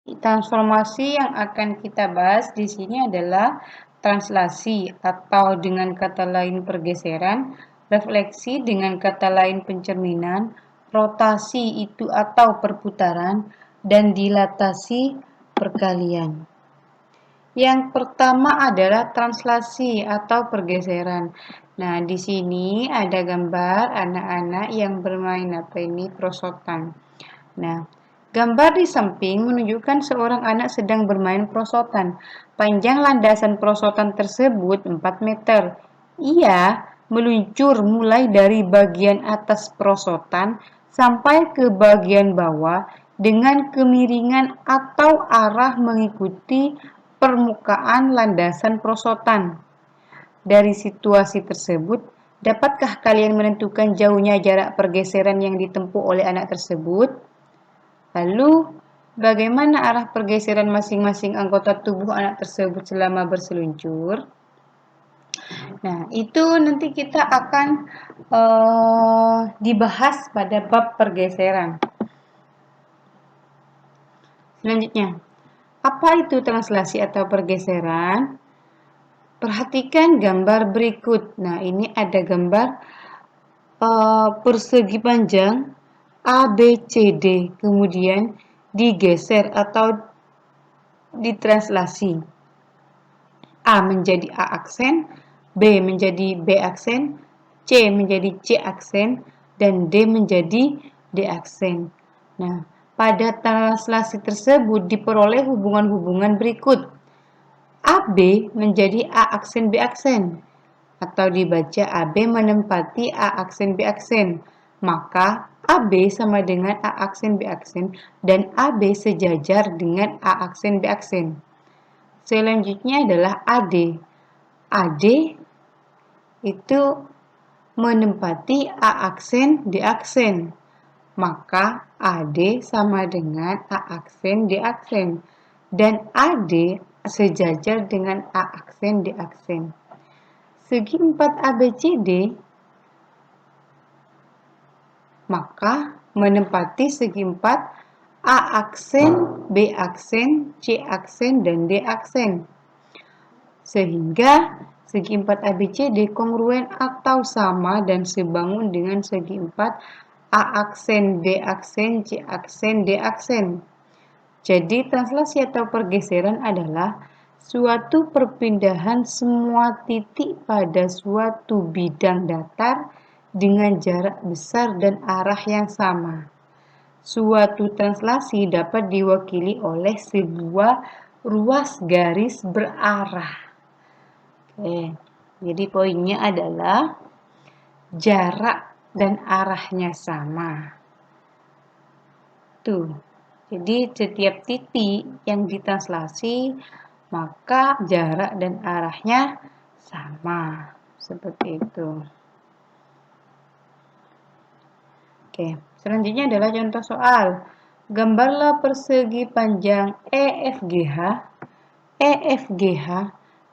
Transformasi yang akan kita bahas di sini adalah translasi atau dengan kata lain pergeseran, refleksi dengan kata lain pencerminan, rotasi itu atau perputaran, dan dilatasi perkalian. Yang pertama adalah translasi atau pergeseran. Nah, di sini ada gambar anak-anak yang bermain prosotan. Nah, gambar di samping menunjukkan seorang anak sedang bermain prosotan. Panjang landasan prosotan tersebut 4 meter. Ia meluncur mulai dari bagian atas prosotan sampai ke bagian bawah dengan kemiringan atau arah mengikuti permukaan landasan prosotan. Dari situasi tersebut, dapatkah kalian menentukan jauhnya jarak pergeseran yang ditempuh oleh anak tersebut? Lalu, bagaimana arah pergeseran masing-masing anggota tubuh anak tersebut selama berseluncur? Nah, itu nanti kita akan dibahas pada bab pergeseran. Selanjutnya, apa itu translasi atau pergeseran? Perhatikan gambar berikut. Nah, ini ada gambar persegi panjang ABCD, kemudian digeser atau ditranslasi. A menjadi A aksen, B menjadi B aksen, C menjadi C aksen, dan D menjadi D aksen. Nah, pada translasi tersebut diperoleh hubungan-hubungan berikut. AB menjadi A aksen B aksen, atau dibaca AB menempati A aksen B aksen. Maka AB sama dengan A aksen B aksen dan AB sejajar dengan A aksen B aksen. Selanjutnya adalah AD. AD itu menempati A aksen D aksen. Maka AD sama dengan A aksen D aksen. Dan AD sejajar dengan A aksen D aksen. Segi 4 ABCD maka menempati segi 4 A aksen, B aksen, C aksen, dan D aksen. Sehingga segi 4 ABCD kongruen atau sama dan sebangun dengan segi 4 A aksen, B aksen, C aksen, D aksen. Jadi translasi atau pergeseran adalah suatu perpindahan semua titik pada suatu bidang datar dengan jarak besar dan arah yang sama. Suatu translasi dapat diwakili oleh sebuah ruas garis berarah. Oke, jadi poinnya adalah jarak dan arahnya sama. Tuh. Jadi setiap titik yang ditranslasi maka jarak dan arahnya sama. Seperti itu. Oke, selanjutnya adalah contoh soal. Gambarlah persegi panjang EFGH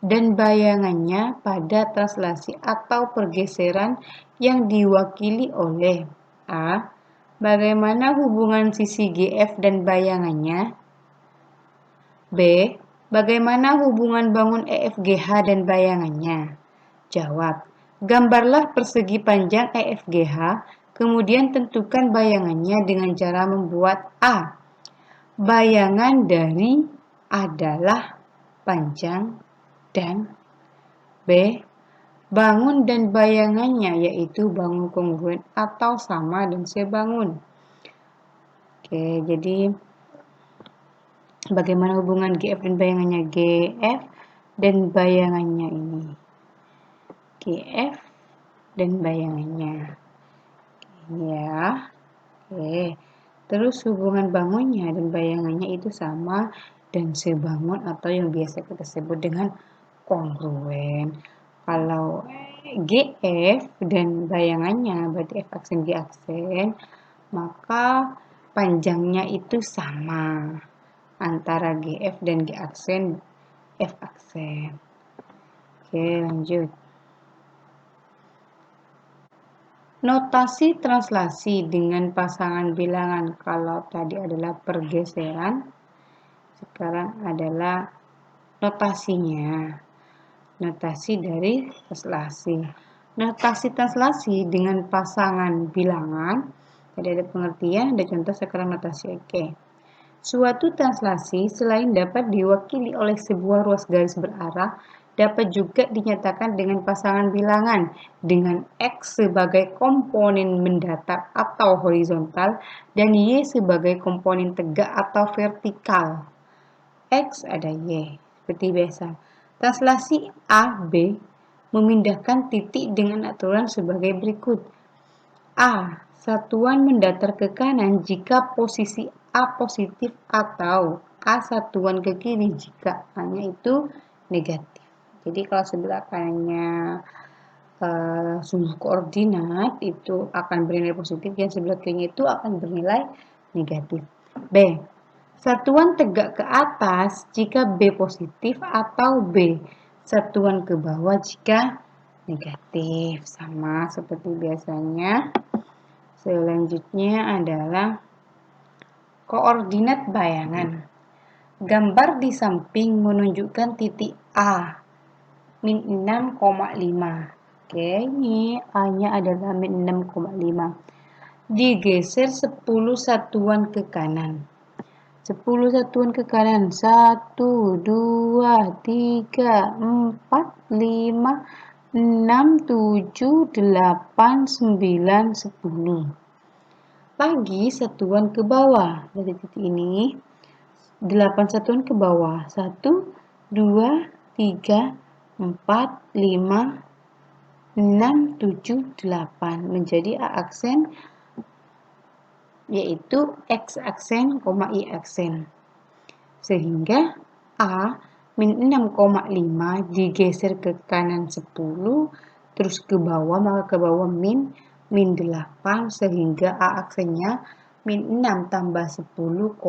dan bayangannya pada translasi atau pergeseran yang diwakili oleh A. Bagaimana hubungan sisi GF dan bayangannya? B. Bagaimana hubungan bangun EFGH dan bayangannya? Jawab. Gambarlah persegi panjang EFGH, kemudian tentukan bayangannya dengan cara membuat A. Bayangan dari adalah panjang dan B. Bangun dan bayangannya yaitu bangun kongruen atau sama dan sebangun. Oke, jadi bagaimana hubungan GF dan bayangannya? GF dan bayangannya ini. GF dan bayangannya. Ya. Oke. Terus hubungan bangunnya dan bayangannya itu sama dan sebangun atau yang biasa kita sebut dengan kongruen. Kalau GF dan bayangannya berarti F aksen G aksen, maka panjangnya itu sama antara GF dan G aksen F aksen. Oke, lanjut. Notasi translasi dengan pasangan bilangan kalau tadi adalah pergeseran. sekarang adalah notasinya. Notasi dari translasi. Notasi translasi dengan pasangan bilangan. Tadi ada pengertian, ada contoh, sekarang notasi. Oke. Suatu translasi selain dapat diwakili oleh sebuah ruas garis berarah, dapat juga dinyatakan dengan pasangan bilangan dengan X sebagai komponen mendatar atau horizontal dan Y sebagai komponen tegak atau vertikal. X ada Y, seperti biasa. Translasi A, B memindahkan titik dengan aturan sebagai berikut. A. Satuan mendatar ke kanan jika posisi A positif atau A satuan ke kiri jika A-nya itu negatif. Jadi kalau sebelah kanannya sumbu koordinat itu akan bernilai positif, dan sebelah kirinya itu akan bernilai negatif. B. Satuan tegak ke atas jika B positif atau B satuan ke bawah jika negatif. Sama seperti biasanya. Selanjutnya adalah koordinat bayangan. Gambar di samping menunjukkan titik A, min 6,5. Oke, ini A-nya adalah min 6,5. Digeser 10 satuan ke kanan. 10 satuan ke kanan. 1, 2, 3, 4, 5, 6, 7, 8, 9, 10. Lagi satuan ke bawah. Dari titik ini 8 satuan ke bawah. 1, 2, 3, 4, 5, 6, 7, 8. Menjadi A aksen, yaitu X aksen, Y aksen. Sehingga A min 6,5 digeser ke kanan 10, terus ke bawah, maka ke bawah min 8, sehingga A aksennya min 6 tambah 10,5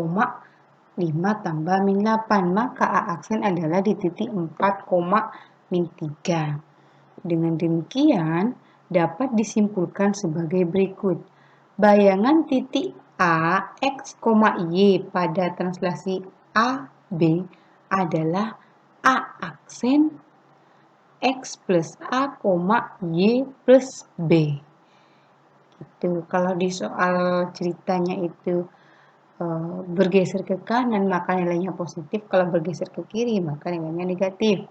tambah min 8, maka A aksen adalah di titik 4,3. Dengan demikian, dapat disimpulkan sebagai berikut. Bayangan titik A, X, Y pada translasi A, B adalah A aksen X plus A, Y plus B. Gitu. Kalau di soal ceritanya itu bergeser ke kanan maka nilainya positif, kalau bergeser ke kiri maka nilainya negatif.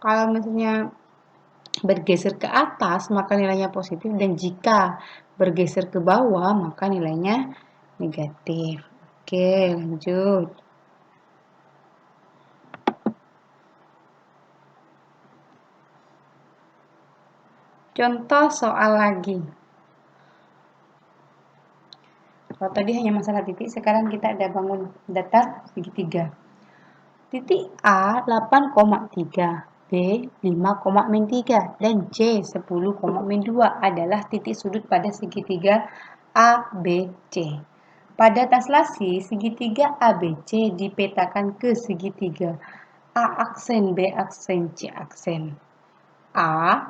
Kalau misalnya bergeser ke atas maka nilainya positif, dan jika bergeser ke bawah maka nilainya negatif. Oke, lanjut. Contoh soal lagi. Kalau tadi hanya masalah titik, sekarang kita ada bangun datar segitiga. Titik A 8,3, B 5,3, dan C 10,2 adalah titik sudut pada segitiga ABC. Pada translasi, segitiga ABC dipetakan ke segitiga A aksen, B aksen, C aksen. A.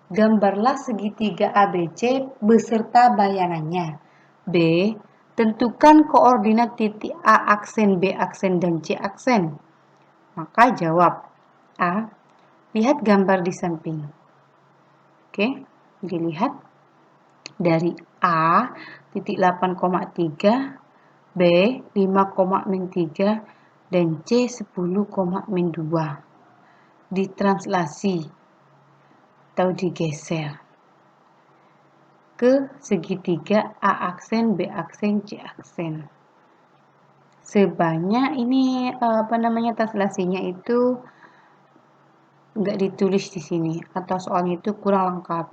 Gambarlah segitiga ABC beserta bayangannya. B. Tentukan koordinat titik A aksen, B aksen, dan C aksen. Maka jawab A. Lihat gambar di samping. Oke, dilihat dari A titik 8,3, B 5,3, dan C 10,2. Ditranslasi atau digeser ke segitiga A aksen, B aksen, C aksen. Sebanyak ini translasinya itu nggak ditulis di sini atau soalnya itu kurang lengkap.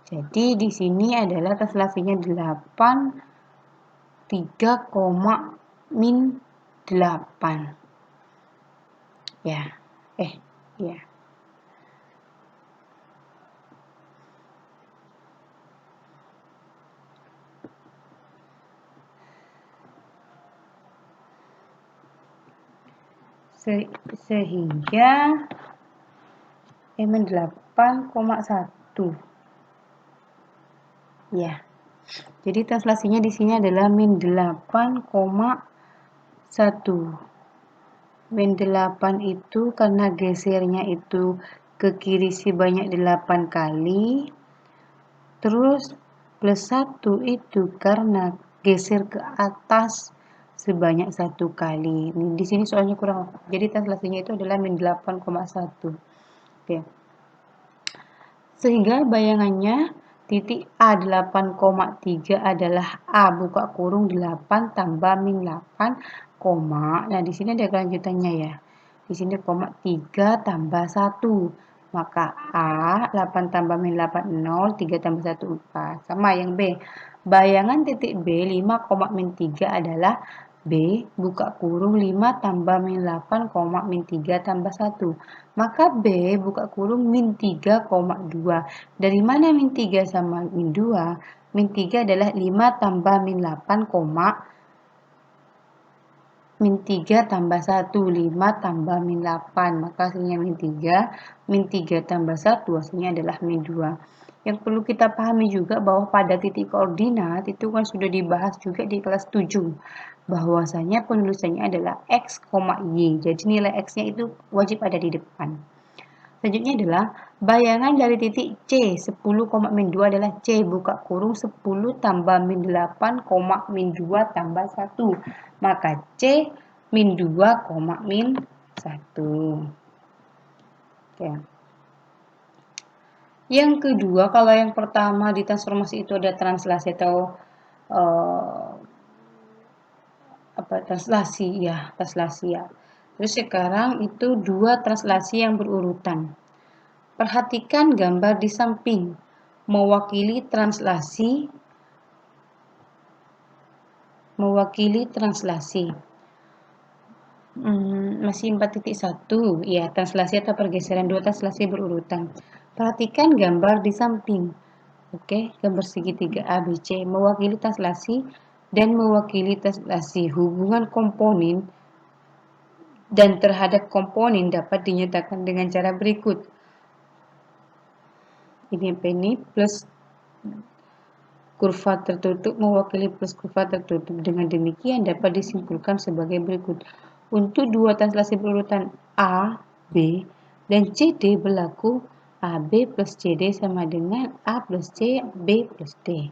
Jadi di sini adalah translasinya 8 3, min 8. Ya. Ya. Sehingga min 8,1. Ya. Jadi translasinya di sini adalah min 8,1. min 8 itu karena gesernya itu ke kiri sebanyak 8 kali. Terus plus 1 itu karena geser ke atas sebanyak 1 kali. Ini di sini soalnya kurang. Jadi translasinya itu adalah min 8,1. Oke. Sehingga bayangannya titik A 8,3 adalah A buka kurung 8 tambah min 8, koma. Nah, di sini ada kelanjutannya ya. Di sini koma 3 tambah 1. Maka A 8 tambah min 8 0, 3 tambah 1 4. Sama yang B. Bayangan titik B 5, min 3 adalah B buka kurung 5 tambah min 8, min 3 tambah 1. Maka B buka kurung min 3,2. Dari mana min 3 sama min 2? Min 3 adalah 5 tambah min 8, min 3 tambah 1, 5 tambah min 8. Maka hasilnya min 3. Min 3 tambah 1 hasilnya adalah min 2. Yang perlu kita pahami juga bahwa pada titik koordinat itu kan sudah dibahas juga di kelas 7. Bahwasanya penulisannya adalah X, Y. Jadi nilai X-nya itu wajib ada di depan. Selanjutnya adalah bayangan dari titik C 10, min 2 adalah C buka kurung 10 tambah min 8, min 2 tambah 1. Maka C min 2, min 1. Oke. Yang kedua, kalau yang pertama di transformasi itu ada translasi atau translasi ya. Terus sekarang itu dua translasi yang berurutan. Perhatikan gambar di samping mewakili translasi. Masih 4.1 ya, translasi atau pergeseran dua translasi berurutan. Perhatikan gambar di samping. Oke, gambar segitiga ABC mewakili translasi dan mewakili translasi. Hubungan komponen dan terhadap komponen dapat dinyatakan dengan cara berikut. Ini plus kurva tertutup mewakili plus kurva tertutup. Dengan demikian dapat disimpulkan sebagai berikut. Untuk dua translasi berurutan A, B, dan CD berlaku AB plus CD sama dengan A plus C, B plus D.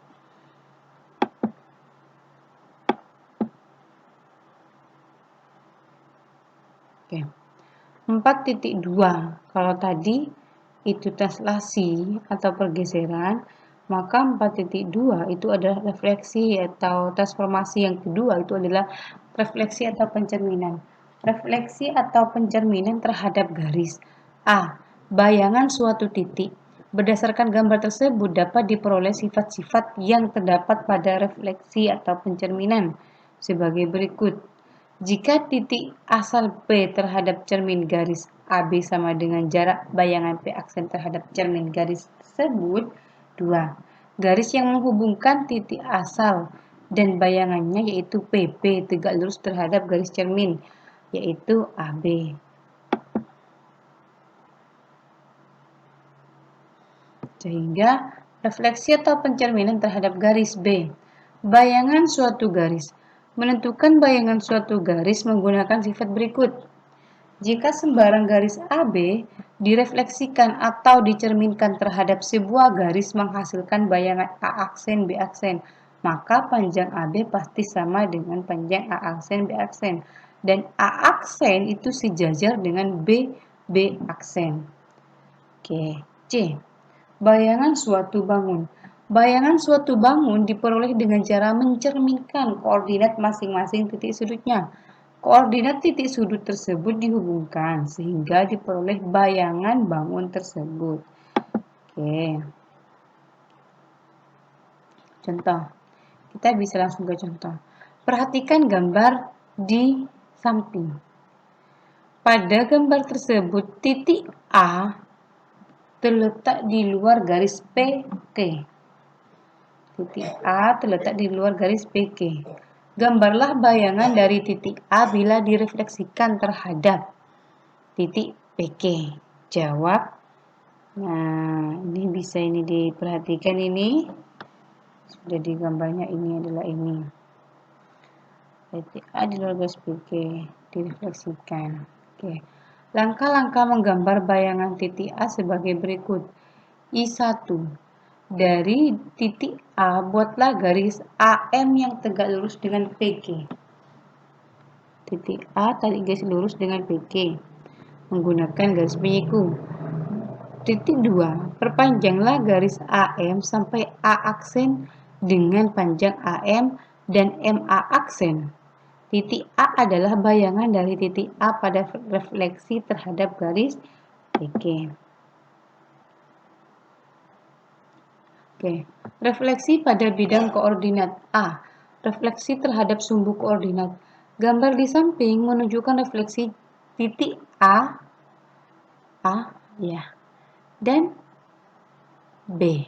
Oke. 4.2. Kalau tadi itu translasi atau pergeseran, maka 4.2 itu adalah refleksi atau transformasi yang kedua itu adalah refleksi atau pencerminan. Refleksi atau pencerminan terhadap garis. A. Bayangan suatu titik. Berdasarkan gambar tersebut dapat diperoleh sifat-sifat yang terdapat pada refleksi atau pencerminan sebagai berikut. Jika titik asal P terhadap cermin garis AB sama dengan jarak bayangan P aksen terhadap cermin garis tersebut 2. Garis yang menghubungkan titik asal dan bayangannya yaitu PP tegak lurus terhadap garis cermin yaitu AB. Sehingga refleksi atau pencerminan terhadap garis B. Bayangan suatu garis. Menentukan bayangan suatu garis menggunakan sifat berikut. Jika sembarang garis AB direfleksikan atau dicerminkan terhadap sebuah garis menghasilkan bayangan A aksen B aksen, maka panjang AB pasti sama dengan panjang A aksen B aksen. Dan A aksen itu sejajar dengan B aksen. Oke, C. Bayangan suatu bangun. Bayangan suatu bangun diperoleh dengan cara mencerminkan koordinat masing-masing titik sudutnya. Koordinat titik sudut tersebut dihubungkan sehingga diperoleh bayangan bangun tersebut. Oke. Contoh. Kita bisa langsung ke contoh. Perhatikan gambar di samping. Pada gambar tersebut titik A terletak di luar garis PQ. Titik A terletak di luar garis PQ. Gambarlah bayangan dari titik A bila direfleksikan terhadap titik PQ. Jawab. Nah, ini bisa ini diperhatikan ini. Sudah di gambarnya ini adalah ini. Titik A di luar garis PQ. direfleksikan. Oke. Langkah-langkah menggambar bayangan titik A sebagai berikut. I1. Dari titik A, buatlah garis AM yang tegak lurus dengan PQ. Titik A tarik garis lurus dengan PQ menggunakan garis penyiku. Titik 2. Perpanjanglah garis AM sampai A aksen dengan panjang AM dan MA aksen. Titik A adalah bayangan dari titik A pada refleksi terhadap garis PQ. Oke, refleksi pada bidang koordinat A. Refleksi terhadap sumbu koordinat. Gambar di samping menunjukkan refleksi titik A ya, dan B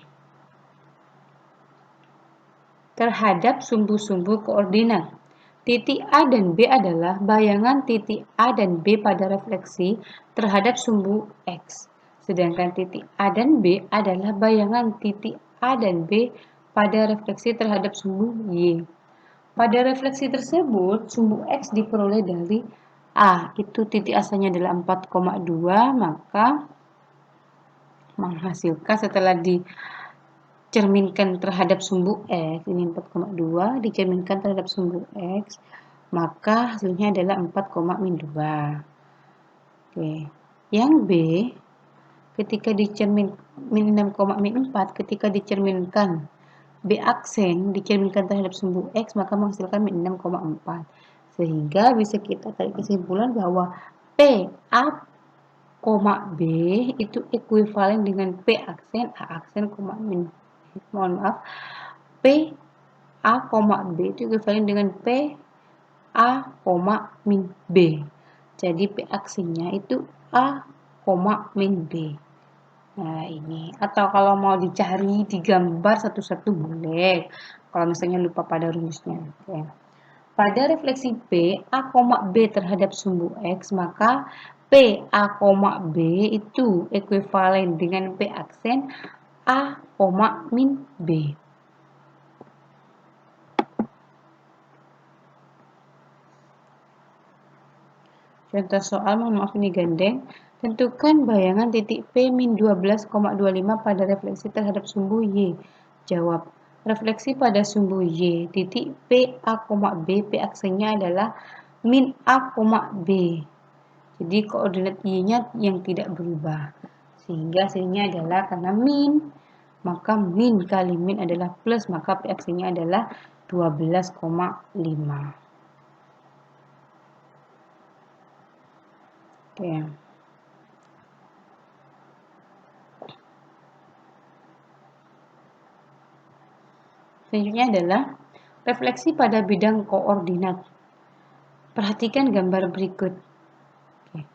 terhadap sumbu-sumbu koordinat. Titik A dan B adalah bayangan titik A dan B pada refleksi terhadap sumbu X. Sedangkan titik A dan B adalah bayangan titik A dan B pada refleksi terhadap sumbu Y. Pada refleksi tersebut, sumbu X diperoleh dari A. Itu titik asalnya adalah 4,2, maka menghasilkan setelah dicerminkan terhadap sumbu X, ini 4,2, dicerminkan terhadap sumbu X, maka hasilnya adalah 4,2. Oke. Yang B, ketika dicermin min 6,4, ketika dicerminkan B aksen dicerminkan terhadap sumbu X, maka menghasilkan min 6,4. Sehingga bisa kita tarik kesimpulan bahwa P A, B itu ekuivalen dengan P aksen A aksen, min. Mohon maaf. P A, B itu ekuivalen dengan P A, min B. Jadi P aksennya itu A, min B. Nah, ini. Atau kalau mau dicari digambar satu-satu boleh. Kalau misalnya lupa pada rumusnya. Oke. Pada refleksi P A, B terhadap sumbu X, maka P A, B itu ekuivalen dengan P aksen A, min B. Contoh soal, mohon maaf ini gandeng. Tentukan bayangan titik P min 12,25 pada refleksi terhadap sumbu Y. Jawab. Refleksi pada sumbu Y, titik P A, B, P aksennya adalah min A, B. Jadi koordinat Y-nya yang tidak berubah. Sehingga hasilnya adalah karena min, maka min kali min adalah plus, maka P aksennya adalah 12,5. Oke. Selanjutnya adalah refleksi pada bidang koordinat. Perhatikan gambar berikut. Oke.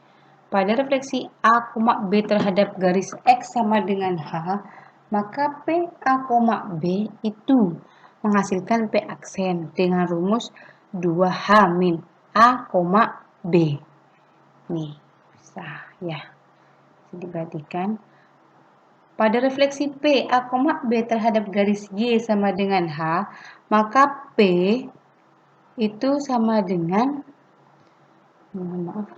Pada refleksi A, B terhadap garis X sama dengan H, maka P A, B itu menghasilkan P aksen dengan rumus 2H min A, B. Nih, bisa ya. Jadi diperhatikan. Pada refleksi P A, B terhadap garis Y sama dengan H, maka P itu sama dengan, mohon maaf,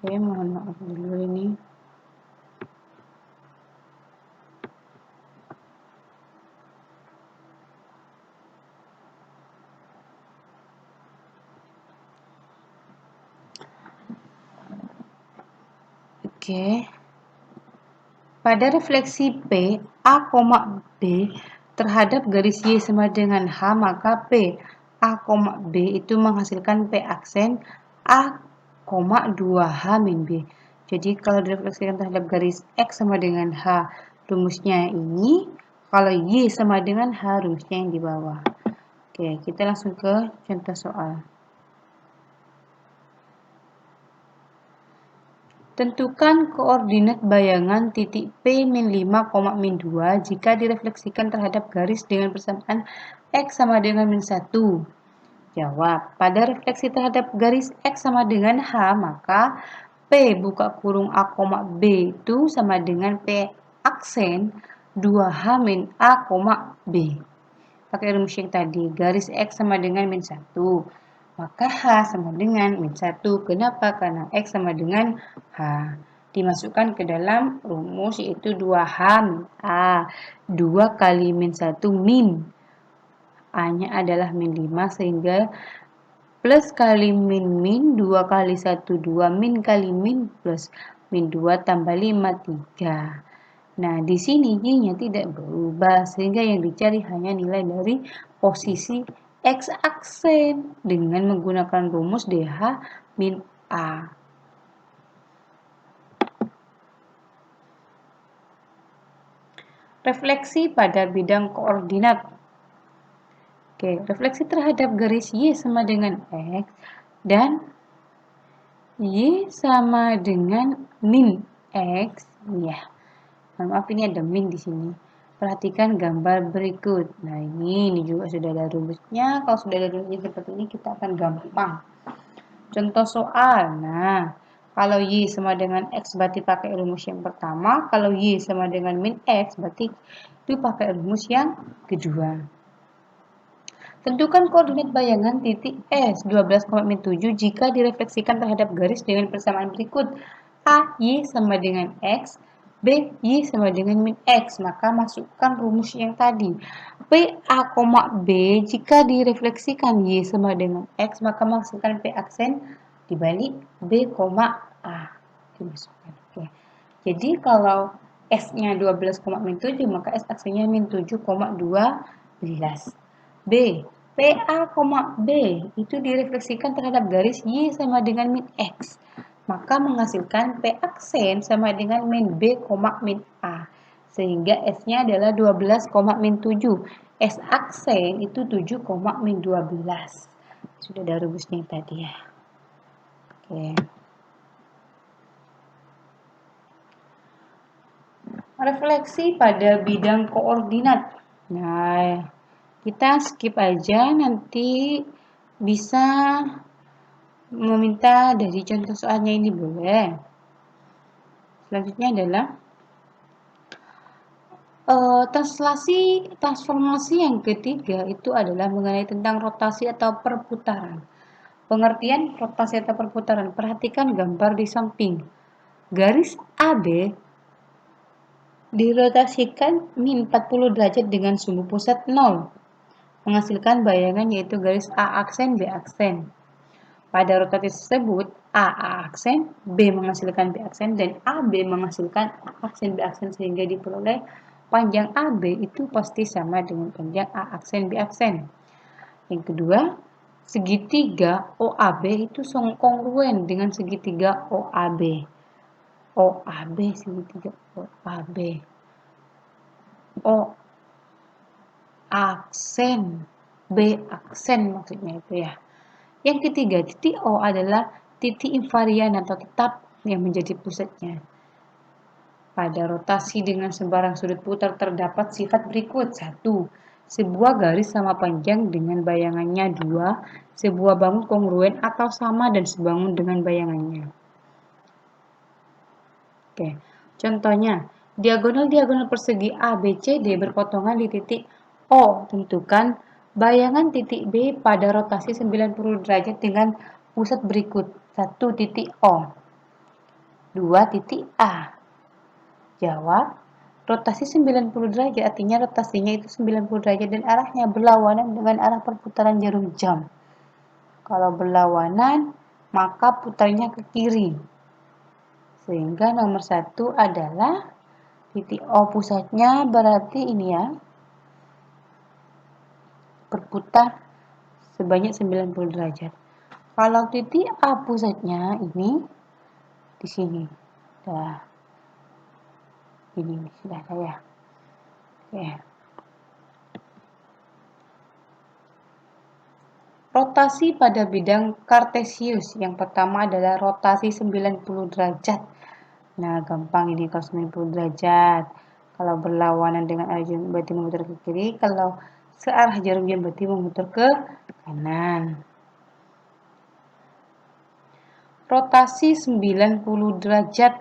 oke, mohon maaf dulu ini. Oke. Pada refleksi P A, B terhadap garis Y sama dengan H, maka P A, B itu menghasilkan P aksen A, 2H min B. Jadi kalau direfleksikan terhadap garis X sama dengan H, rumusnya ini. Kalau Y sama dengan H, rumusnya yang di bawah. Oke, kita langsung ke contoh soal. Tentukan koordinat bayangan titik P min 5, min 2 jika direfleksikan terhadap garis dengan persamaan X sama dengan min 1. Jawab. Pada refleksi terhadap garis X sama dengan H, maka P buka kurung A, B itu sama dengan P aksen 2H min A, B. pakai rumus yang tadi, garis X sama dengan min 1. Maka H sama dengan min 1. Kenapa? Karena X sama dengan H. Dimasukkan ke dalam rumus yaitu 2H min A. 2 kali min 1 min. A-nya adalah min 5 sehingga plus kali min min 2 kali 1 2 min kali min plus min 2 tambah 5 3. Nah, di sini Y-nya tidak berubah sehingga yang dicari hanya nilai dari posisi X aksen dengan menggunakan rumus DH min A. Refleksi pada bidang koordinat. Oke, refleksi terhadap garis Y sama dengan X dan Y sama dengan min X. Ya, maaf ini ada min di sini. Perhatikan gambar berikut. Nah, ini juga sudah ada rumusnya. Kalau sudah ada rumusnya seperti ini, kita akan gampang. Contoh soal. Nah, kalau Y sama dengan X berarti pakai rumus yang pertama. Kalau Y sama dengan min X berarti itu pakai rumus yang kedua. Tentukan koordinat bayangan titik S 12,7 jika direfleksikan terhadap garis dengan persamaan berikut. A, Y sama dengan X, B, Y sama dengan min X. Maka masukkan rumus yang tadi. P, A, B, jika direfleksikan Y sama dengan X, maka masukkan P aksen dibalik B, A. Dimasukkan. Oke. Jadi kalau S-nya 12,7, maka S aksennya min 7,12. B. PA, B itu direfleksikan terhadap garis Y sama dengan min X. Maka menghasilkan P aksen sama dengan min B, min A. Sehingga S-nya adalah 12,7. S aksen itu 7,12. Sudah ada rumusnya tadi ya. Oke. Refleksi pada bidang koordinat. Nah, kita skip aja, nanti bisa meminta dari contoh soalnya ini boleh. Selanjutnya adalah transformasi yang ketiga itu adalah mengenai tentang rotasi atau perputaran. Pengertian rotasi atau perputaran. Perhatikan gambar di samping. Garis AB dirotasikan min 40 derajat dengan sumbu pusat 0. Menghasilkan bayangan yaitu garis A aksen, B aksen. Pada rotasi tersebut, A aksen, B menghasilkan B aksen, dan AB menghasilkan A aksen, B aksen sehingga diperoleh panjang AB itu pasti sama dengan panjang A aksen, B aksen. Yang kedua, segitiga OAB itu kongruen dengan segitiga OAB. OAB, segitiga OAB. O aksen, B aksen maksudnya itu ya. Yang ketiga, titik O adalah titik invarian atau tetap yang menjadi pusatnya. Pada rotasi dengan sembarang sudut putar terdapat sifat berikut. 1. Sebuah garis sama panjang dengan bayangannya. 2. Sebuah bangun kongruen atau sama dan sebangun dengan bayangannya. Oke, contohnya, diagonal-diagonal persegi A, B, C, D berpotongan di titik O. Tentukan bayangan titik B pada rotasi 90 derajat dengan pusat berikut. 1 titik O. 2 titik A. Jawab, rotasi 90 derajat artinya rotasinya itu 90 derajat dan arahnya berlawanan dengan arah perputaran jarum jam. Kalau berlawanan, maka putarnya ke kiri. Sehingga nomor 1 adalah titik O pusatnya berarti ini ya, berputar sebanyak 90 derajat. Kalau titik A pusatnya ini di sini. Nah, ini sudah ada ya. Oke. Rotasi pada bidang kartesius. Yang pertama adalah rotasi 90 derajat. Nah, gampang ini kalau 90 derajat. Kalau berlawanan dengan arah jarum berarti memutar ke kiri. Kalau searah jarum jam berarti memutar ke kanan. Rotasi 90 derajat.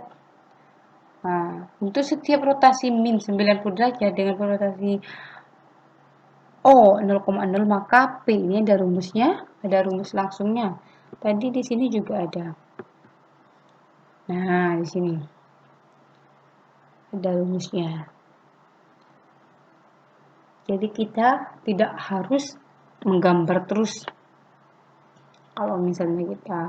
Nah, untuk setiap rotasi min 90 derajat dengan rotasi O 0,0 maka P ini ada rumusnya, ada rumus langsungnya. Tadi di sini juga ada. Nah, di sini ada rumusnya. Jadi kita tidak harus menggambar terus. Kalau misalnya kita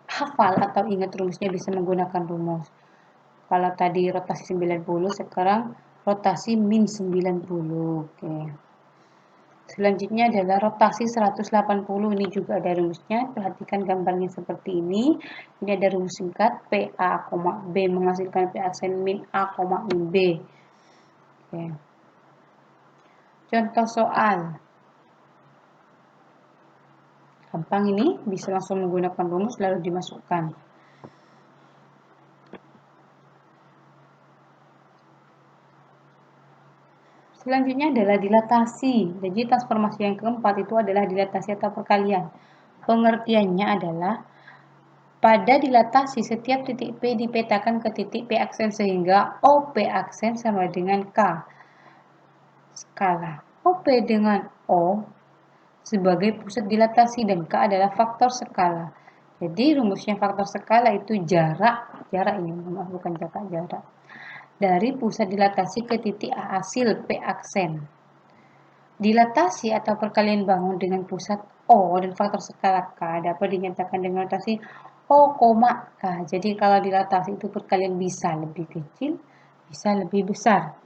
hafal atau ingat rumusnya bisa menggunakan rumus. Kalau tadi rotasi 90, sekarang rotasi min 90. Oke. Selanjutnya adalah rotasi 180. Ini juga ada rumusnya. Perhatikan gambarnya seperti ini. Ini ada rumus singkat PA, B menghasilkan P aksen min A, min B. Oke. Contoh soal. Gampang ini, bisa langsung menggunakan rumus lalu dimasukkan. Selanjutnya adalah dilatasi. Jadi transformasi yang keempat itu adalah dilatasi atau perkalian. Pengertiannya adalah pada dilatasi setiap titik P dipetakan ke titik P aksen sehingga OP aksen sama dengan K. Skala OP dengan O sebagai pusat dilatasi dan K adalah faktor skala. Jadi rumusnya faktor skala itu jarak ini bukan jarak. Dari pusat dilatasi ke titik A hasil P aksen. Dilatasi atau perkalian bangun dengan pusat O dan faktor skala K dapat dinyatakan dengan notasi O, K. Jadi kalau dilatasi itu perkalian bisa lebih kecil, bisa lebih besar.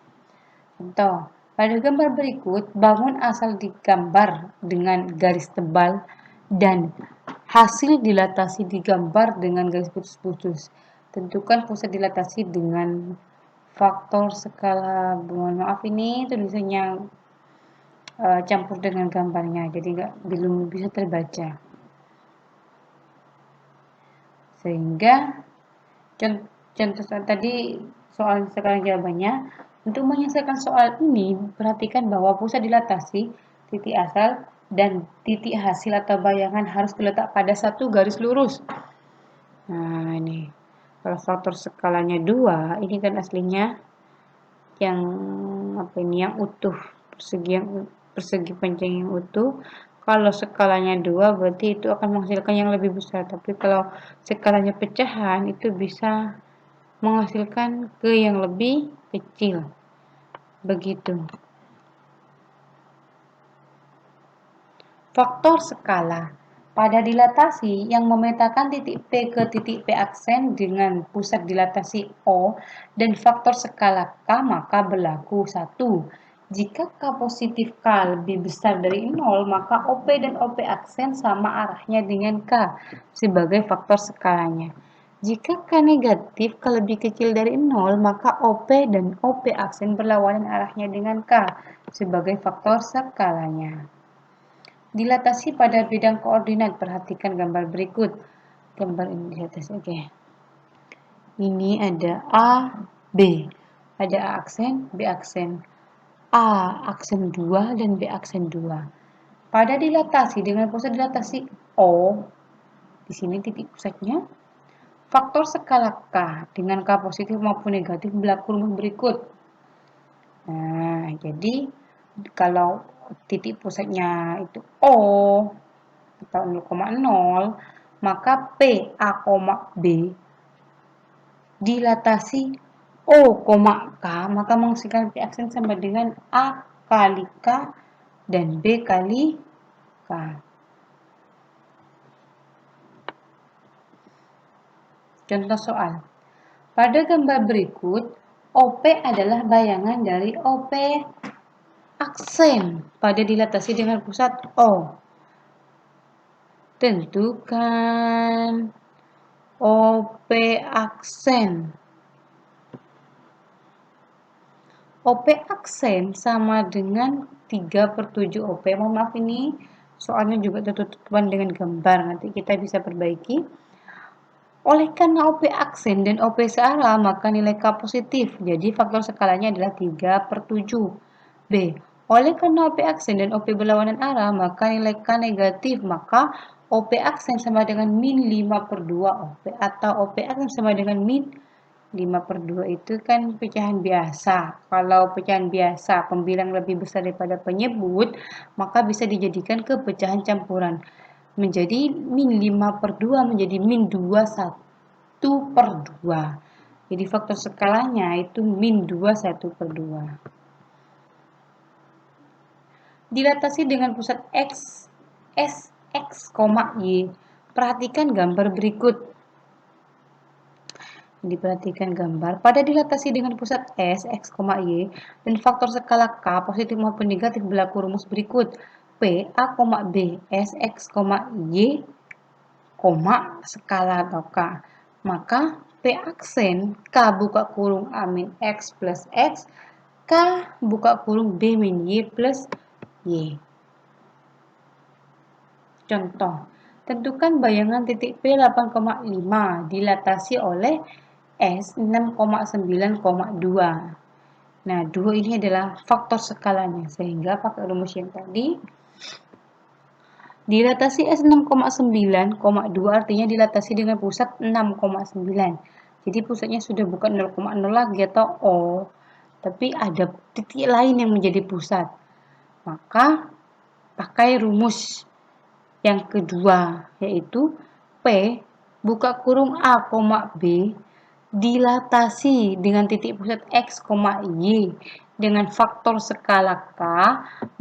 Contoh, pada gambar berikut, bangun asal digambar dengan garis tebal dan hasil dilatasi digambar dengan garis putus-putus. Tentukan pusat dilatasi dengan faktor skala. Mohon maaf ini tulisannya campur dengan gambarnya, jadi belum bisa terbaca. Sehingga contoh tadi soal sekarang jawabannya. Untuk menyelesaikan soal ini, perhatikan bahwa pusat dilatasi, titik asal, dan titik hasil atau bayangan harus terletak pada satu garis lurus. Nah, ini. Kalau faktor skalanya 2, ini kan aslinya yang utuh, persegi panjang yang utuh. Kalau skalanya 2 berarti itu akan menghasilkan yang lebih besar, tapi kalau skalanya pecahan itu bisa menghasilkan ke yang lebih kecil. Begitu. Faktor skala. Pada dilatasi yang memetakan titik P ke titik P aksen dengan pusat dilatasi O dan faktor skala K, maka berlaku 1. Jika K positif K lebih besar dari 0, maka OP dan OP aksen sama arahnya dengan K sebagai faktor skalanya. Jika K negatif, K lebih kecil dari 0, maka OP dan OP aksen berlawanan arahnya dengan K sebagai faktor skalanya. Dilatasi pada bidang koordinat, perhatikan gambar berikut. Gambar ini di atas, oke. Ini ada A, B. Ada A aksen, B aksen. A aksen 2 dan B aksen 2. Pada dilatasi dengan pusat dilatasi O, di sini titik pusatnya, faktor skala K dengan K positif maupun negatif berlaku rumus berikut. Nah, jadi kalau titik pusatnya itu O atau 0,0, maka P, A, B dilatasi O, K, maka menghasilkan P aksen sama dengan A kali K dan B kali K. Contoh soal. Pada gambar berikut, OP adalah bayangan dari OP aksen pada dilatasi dengan pusat O. Tentukan OP aksen. OP aksen sama dengan 3/7 OP. Mohon maaf ini soalnya juga tertutupan dengan gambar. Nanti kita bisa perbaiki. Oleh karena OP aksen dan OP searah, maka nilai K positif. Jadi faktor skalanya adalah 3/7. B. Oleh karena OP aksen dan OP berlawanan arah, maka nilai K negatif. Maka OP aksen sama dengan min 5/2 OP atau OP aksen sama dengan min 5/2 itu kan pecahan biasa. Kalau pecahan biasa pembilang lebih besar daripada penyebut, maka bisa dijadikan ke pecahan campuran. Menjadi min 5/2 menjadi min 21/2. Jadi faktor skalanya itu min 21/2. Dilatasi dengan pusat X, S, X, Y. Perhatikan gambar berikut. Diperhatikan gambar. Pada dilatasi dengan pusat S, X, Y, dan faktor skala K positif maupun negatif berlaku rumus berikut. P, A, B, S, X, Y, skala atau K. Maka P aksen K buka kurung A min X plus X, K buka kurung B min Y plus Y. Contoh, tentukan bayangan titik P 8,5 dilatasi oleh S 6,9,2. Nah, 2 ini adalah faktor skalanya, sehingga pakai rumus yang tadi. Dilatasi S 6,9,2 artinya dilatasi dengan pusat 6,9. Jadi pusatnya sudah bukan 0,0 lagi atau O, tapi ada titik lain yang menjadi pusat. Maka pakai rumus yang kedua, yaitu P buka kurung A, B dilatasi dengan titik pusat X, Y dengan faktor skala K,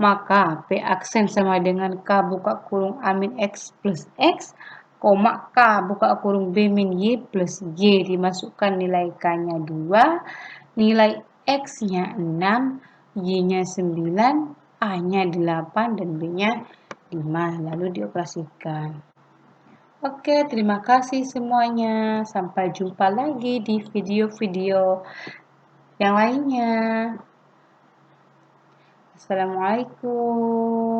maka P aksen sama dengan K buka kurung A min X plus X, K buka kurung B min Y plus Y. Dimasukkan nilai K-nya 2, nilai X-nya 6, Y-nya 9, A-nya 8, dan B-nya 5, lalu dioperasikan. Oke, terima kasih semuanya. Sampai jumpa lagi di video-video yang lainnya. Assalamualaikum.